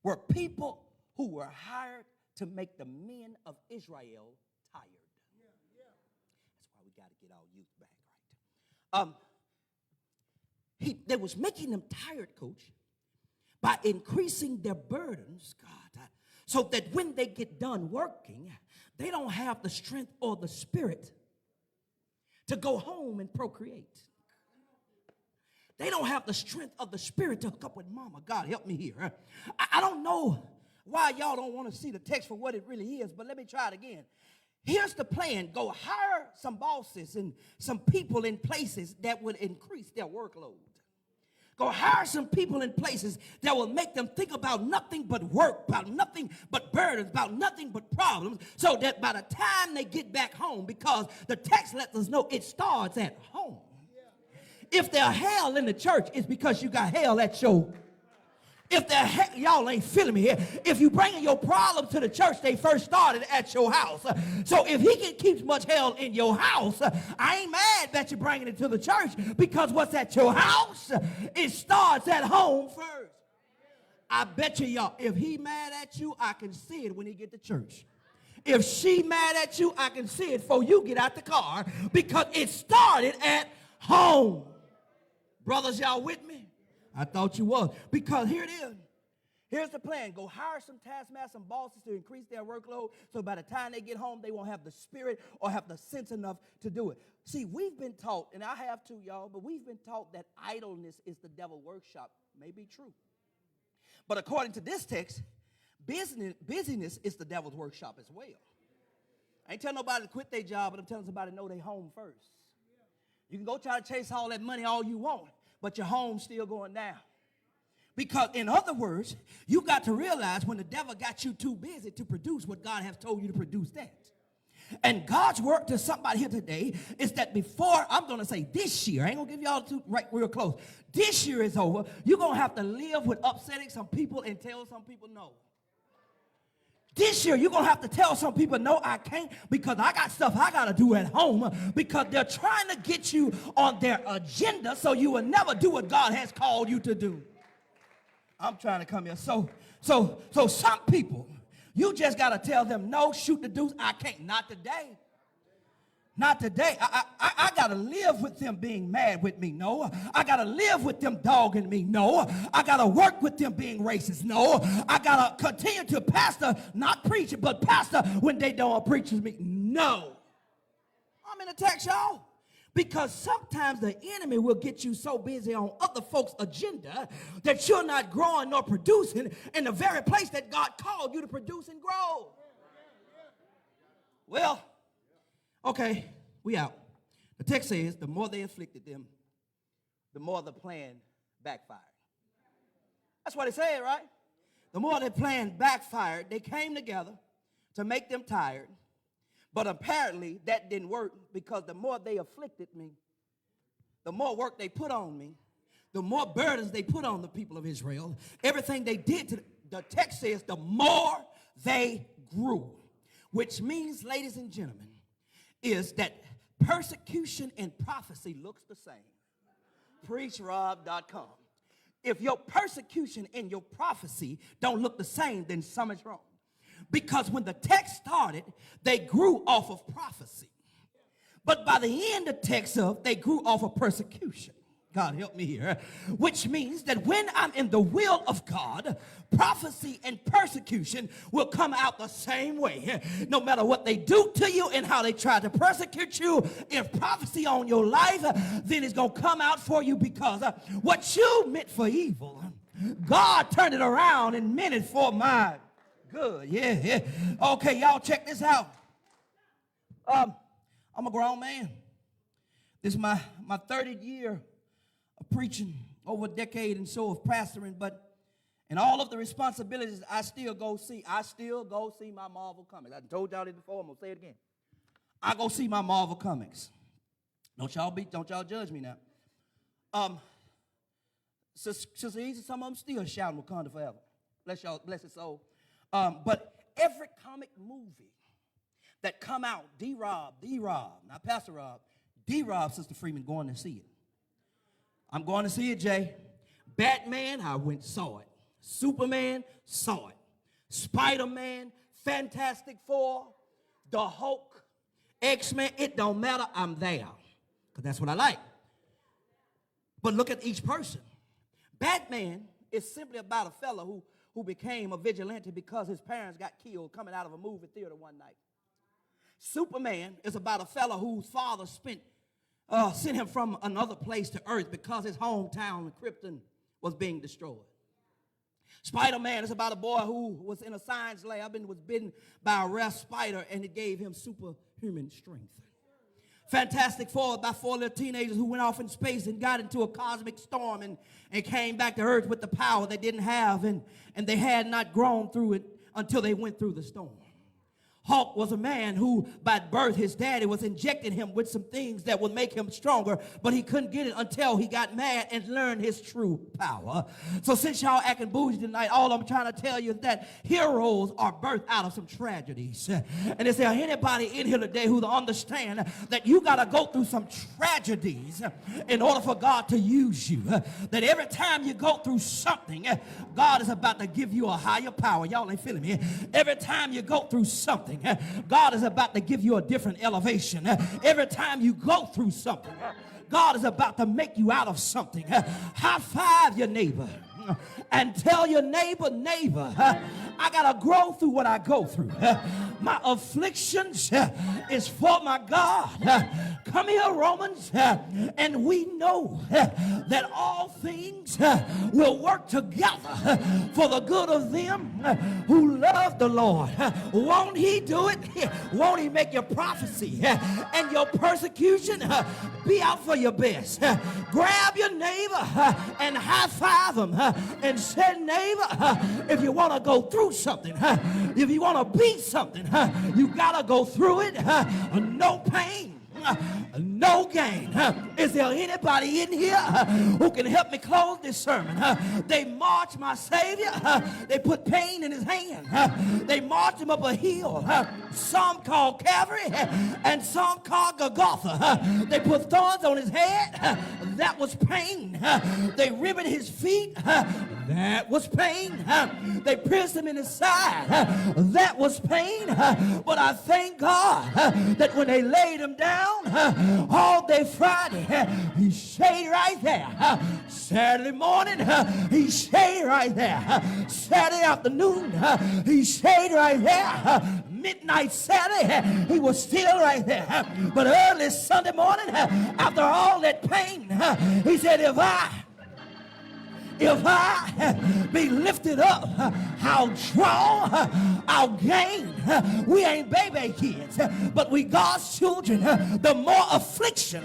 were people who were hired to make the men of Israel tired. That's why we got to get our youth back right. They was making them tired, coach, by increasing their burdens, God, so that when they get done working, they don't have the strength or the spirit to go home and procreate. They don't have the strength of the spirit to hook up with mama. God, help me here. I don't know why y'all don't want to see the text for what it really is, but let me try it again. Here's the plan. Go hire some bosses and some people in places that would increase their workload. Go hire some people in places that will make them think about nothing but work, about nothing but burdens, about nothing but problems, so that by the time they get back home, because the text lets us know it starts at home. If there's hell in the church, it's because you got hell at your. If y'all ain't feeling me here. If you bringing your problem to the church, they first started at your house. So if he can keep much hell in your house, I ain't mad that you're bringing it to the church, because what's at your house, it starts at home first. I bet you y'all, if he mad at you, I can see it when he get to church. If she mad at you, I can see it before you get out the car, because it started at home. Brothers, y'all with me? I thought you was. Because here it is. Here's the plan. Go hire some taskmasters, some bosses to increase their workload, so by the time they get home, they won't have the spirit or have the sense enough to do it. See, we've been taught, and I have too, y'all, but we've been taught that idleness is the devil's workshop. May be true. But according to this text, busyness is the devil's workshop as well. I ain't telling nobody to quit their job, but I'm telling somebody to know they home first. You can go try to chase all that money all you want, but your home's still going down. Because, in other words, you got to realize when the devil got you too busy to produce what God has told you to produce that. And God's work to somebody here today is that before, I'm going to say this year, I ain't going to give y'all two right real close. This year is over. You're going to have to live with upsetting some people and tell some people no. This year, you're going to have to tell some people, no, I can't, because I got stuff I got to do at home, because they're trying to get you on their agenda so you will never do what God has called you to do. I'm trying to come here. So some people, you just got to tell them, no, shoot the deuce, I can't. Not today. Not today. I got to live with them being mad with me. No. I got to live with them dogging me. No. I got to work with them being racist. No. I got to continue to pastor, not preach, but pastor when they don't preach with me. No. I'm in the text, y'all. Because sometimes the enemy will get you so busy on other folks' agenda that you're not growing nor producing in the very place that God called you to produce and grow. Well, okay, we out. The text says the more they afflicted them, the more the plan backfired. That's what it said, right? The more the plan backfired, they came together to make them tired. But apparently that didn't work, because the more they afflicted me, the more work they put on me, the more burdens they put on the people of Israel, everything they did to the text says the more they grew. Which means, ladies and gentlemen, is that persecution and prophecy looks the same. PreachRob.com. If your persecution and your prophecy don't look the same, then something's wrong. Because when the text started, they grew off of prophecy. But by the end of the text, they grew off of persecution. God help me here. Which means that when I'm in the will of God, prophecy and persecution will come out the same way. No matter what they do to you and how they try to persecute you, if prophecy on your life, then it's going to come out for you, because what you meant for evil, God turned it around and meant it for my good. Yeah. Okay, y'all check this out. I'm a grown man. This is my 30th year of preaching, over a decade and so of pastoring, but in all of the responsibilities, I still go see my Marvel comics. I told y'all this before, I'm gonna say it again. I go see my Marvel comics. Don't y'all judge me now. Sister Easy, some of them still shouting Wakanda forever. Bless his soul. But every comic movie that come out, D-Rob, not Pastor Rob, D-Rob, Sister Freeman, going to see it. I'm going to see it, Jay. Batman, I went saw it. Superman, saw it. Spider-Man, Fantastic Four, the Hulk, X-Men, it don't matter, I'm there. Because that's what I like. But look at each person. Batman is simply about a fella who became a vigilante because his parents got killed coming out of a movie theater one night. Superman is about a fella whose father sent him from another place to earth because his hometown, Krypton, was being destroyed. Spider-Man is about a boy who was in a science lab and was bitten by a rare spider, and it gave him superhuman strength. Fantastic Four, about 4 little teenagers who went off in space and got into a cosmic storm and came back to Earth with the power they didn't have, and they had not grown through it until they went through the storm. Hulk was a man who, by birth, his daddy was injecting him with some things that would make him stronger, but he couldn't get it until he got mad and learned his true power. So since y'all acting bougie tonight, all I'm trying to tell you is that heroes are birthed out of some tragedies. And is there anybody in here today who understand that you got to go through some tragedies in order for God to use you? That every time you go through something, God is about to give you a higher power. Y'all ain't feeling me. Every time you go through something, God is about to give you a different elevation. Every time you go through something, God is about to make you out of something. High five your neighbor and tell your neighbor, I got to grow through what I go through. My afflictions is for my God. Come here, Romans, and we know that all things will work together for the good of them who love the Lord. Won't he do it? Won't he make your prophecy and your persecution be out for your best? Grab your neighbor and high five him and say, neighbor, if you want to go through something, if you want to beat something, you got to go through it. No pain, no gain. Is there anybody in here who can help me close this sermon? They marched my Savior. They put pain in his hand. They marched him up a hill, some called Calvary and some called Golgotha. They put thorns on his head. That was pain. They riveted his feet. That was pain. They pierced him in his side. That was pain. But I thank God that when they laid him down all day Friday, he stayed right there. Saturday morning, he stayed right there. Saturday afternoon, he stayed right there. Midnight Saturday, he was still right there. But early Sunday morning, after all that pain, he said, if I be lifted up, I'll draw, I'll gain. We ain't baby kids, but we God's children. The more affliction,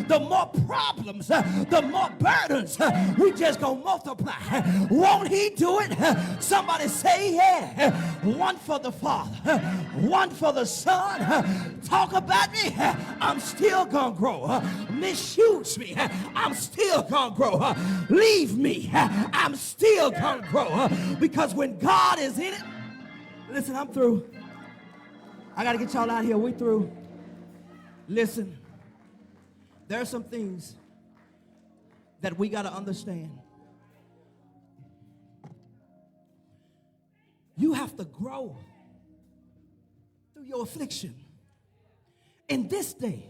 the more problems, the more burdens, we just gonna multiply. Won't he do it? Somebody say yeah. One for the Father, one for the Son. Talk about me, I'm still gonna grow. Misuse me, I'm still gonna grow. Leave me, I'm still gonna grow, because when God is in it, listen, I'm through. I gotta get y'all out here. We through. Listen, there are some things that we gotta understand. You have to grow through your affliction. In this day,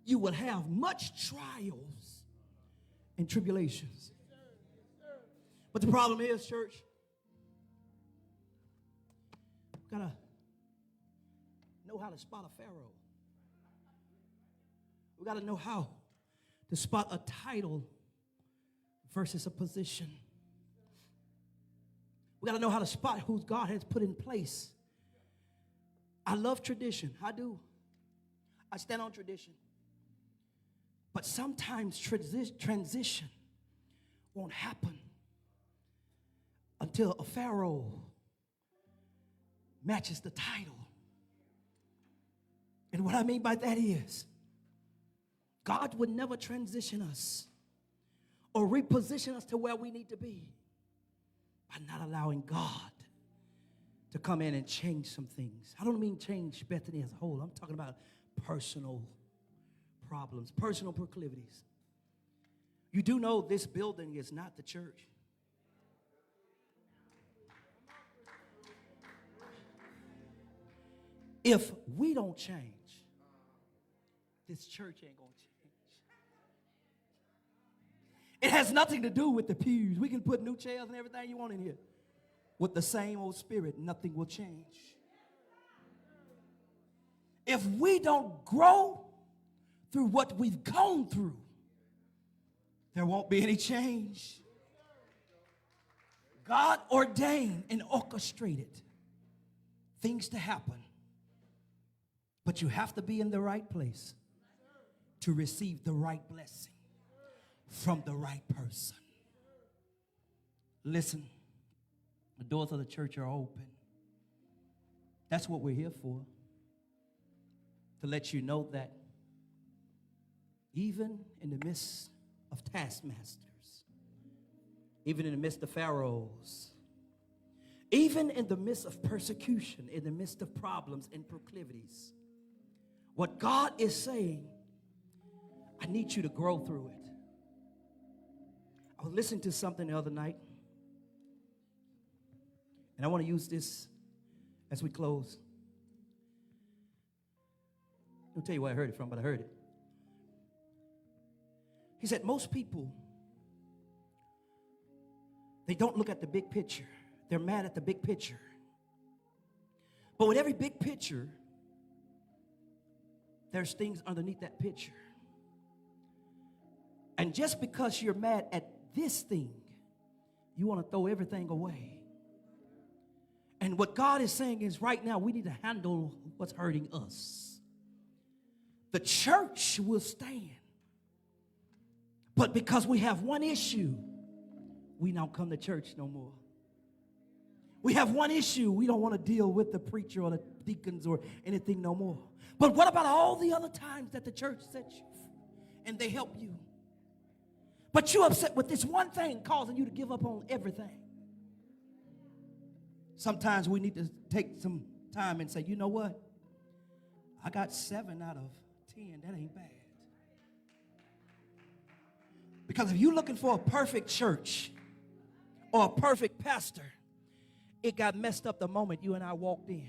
you will have much trials and tribulations. But the problem is, church, we gotta know how to spot a Pharaoh. We gotta know how to spot a title versus a position. We gotta know how to spot who God has put in place. I love tradition. I do. I stand on tradition. But sometimes transition won't happen until a Pharaoh matches the title. And what I mean by that is, God would never transition us or reposition us to where we need to be by not allowing God to come in and change some things. I don't mean change Bethany as a whole. I'm talking about personal problems, personal proclivities. You do know this building is not the church. If we don't change, this church ain't gonna change. It has nothing to do with the pews. We can put new chairs and everything you want in here. With the same old spirit, nothing will change. If we don't grow through what we've gone through, there won't be any change. God ordained and orchestrated things to happen But you have to be in the right place to receive the right blessing from the right person. Listen, the doors of the church are open. That's what we're here for. To let you know that even in the midst of taskmasters, even in the midst of Pharaohs, even in the midst of persecution, in the midst of problems and proclivities, what God is saying, I need you to grow through it. I was listening to something the other night, and I want to use this as we close. I'll tell you where I heard it from, but I heard it. He said, most people, they don't look at the big picture. They're mad at the big picture. But with every big picture, there's things underneath that picture. And just because you're mad at this thing, you want to throw everything away. And what God is saying is right now, we need to handle what's hurting us. The church will stand. But because we have one issue, we don't come to church no more. We have one issue. We don't want to deal with the preacher or the deacons or anything no more. But what about all the other times that the church set you and they help you? But you're upset with this one thing causing you to give up on everything. Sometimes we need to take some time and say, you know what? I got 7 out of 10. That ain't bad. Because if you're looking for a perfect church or a perfect pastor, it got messed up the moment you and I walked in.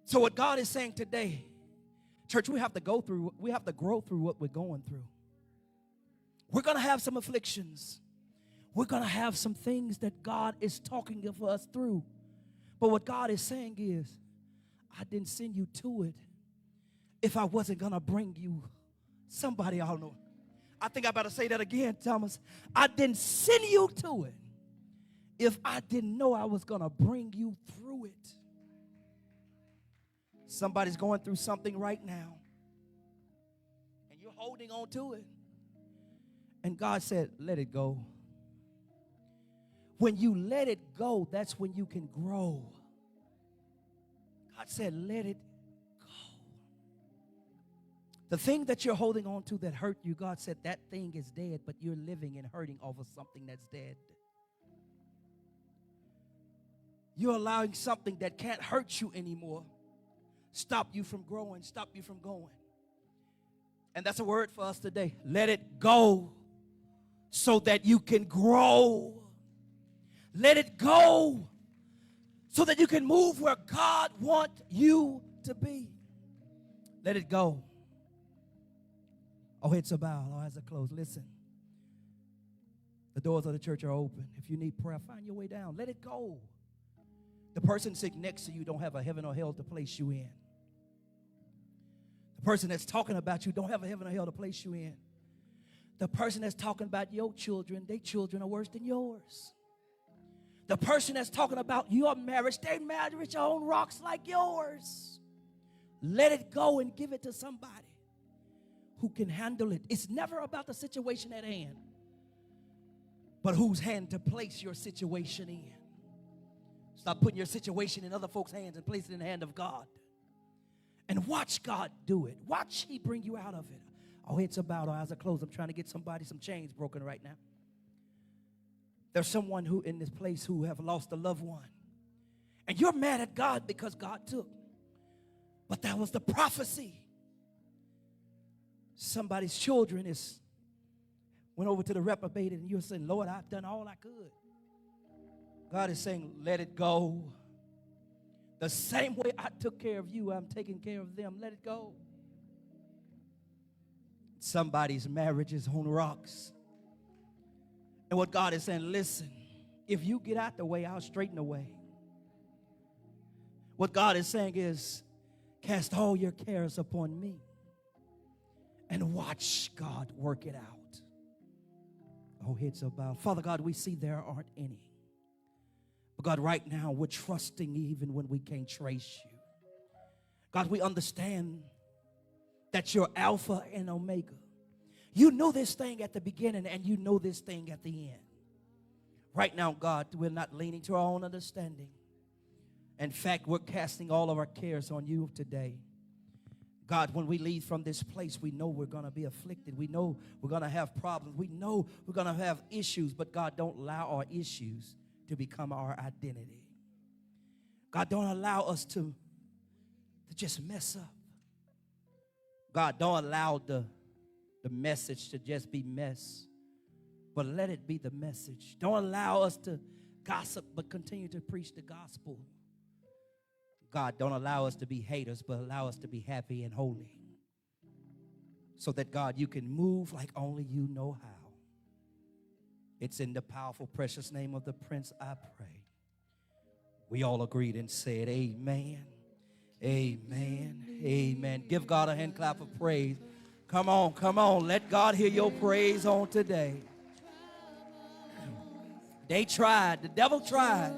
So what God is saying today, church, we have to grow through what we're going through. We're going to have some afflictions. We're going to have some things that God is talking to us through. But what God is saying is, I didn't send you to it if I wasn't going to bring you somebody. I don't know. I think I better say that again, Thomas. I didn't send you to it if I didn't know I was going to bring you through it. Somebody's going through something right now, and you're holding on to it. And God said, let it go. When you let it go, that's when you can grow. God said, let it go. The thing that you're holding on to that hurt you, God said, that thing is dead, but you're living and hurting over something that's dead. You're allowing something that can't hurt you anymore stop you from growing, stop you from going. And that's a word for us today. Let it go so that you can grow. Let it go so that you can move where God wants you to be. Let it go. Oh, heads are bowed, all eyes are closed. Listen. The doors of the church are open. If you need prayer, find your way down. Let it go. The person sitting next to you don't have a heaven or hell to place you in. The person that's talking about you don't have a heaven or hell to place you in. The person that's talking about your children, their children are worse than yours. The person that's talking about your marriage, their marriage are on rocks like yours. Let it go and give it to somebody who can handle it. It's never about the situation at hand, but whose hand to place your situation in. Stop putting your situation in other folks' hands and place it in the hand of God. And watch God do it. Watch He bring you out of it. Our heads are bowed, our eyes are closed. I'm trying to get somebody some chains broken right now. There's someone who in this place who have lost a loved one. And you're mad at God because God took. But that was the prophecy. Somebody's children went over to the reprobated, and you're saying, Lord, I've done all I could. God is saying, let it go. The same way I took care of you, I'm taking care of them. Let it go. Somebody's marriage is on rocks. And what God is saying, listen, if you get out the way, I'll straighten the way. What God is saying is, cast all your cares upon me and watch God work it out. Oh, heads are bowed. Father God, we see there aren't any. But God, right now, we're trusting even when we can't trace you. God, we understand that you're Alpha and Omega. You know this thing at the beginning and you know this thing at the end. Right now, God, we're not leaning to our own understanding. In fact, we're casting all of our cares on you today. God, when we leave from this place, we know we're going to be afflicted. We know we're going to have problems. We know we're going to have issues. But God, don't allow our issues to become our identity. God, don't allow us to just mess up. God, don't allow the message to just be mess, but let it be the message. Don't allow us to gossip, but continue to preach the gospel. God, don't allow us to be haters, but allow us to be happy and holy. So that, God, you can move like only you know how. It's in the powerful, precious name of the Prince I pray. We all agreed and said, amen, amen, amen. Give God a hand clap of praise. Come on, come on. Let God hear your praise on today. They tried. The devil tried,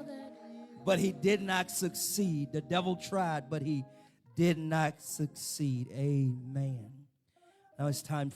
but he did not succeed. The devil tried, but he did not succeed. Amen. Now it's time for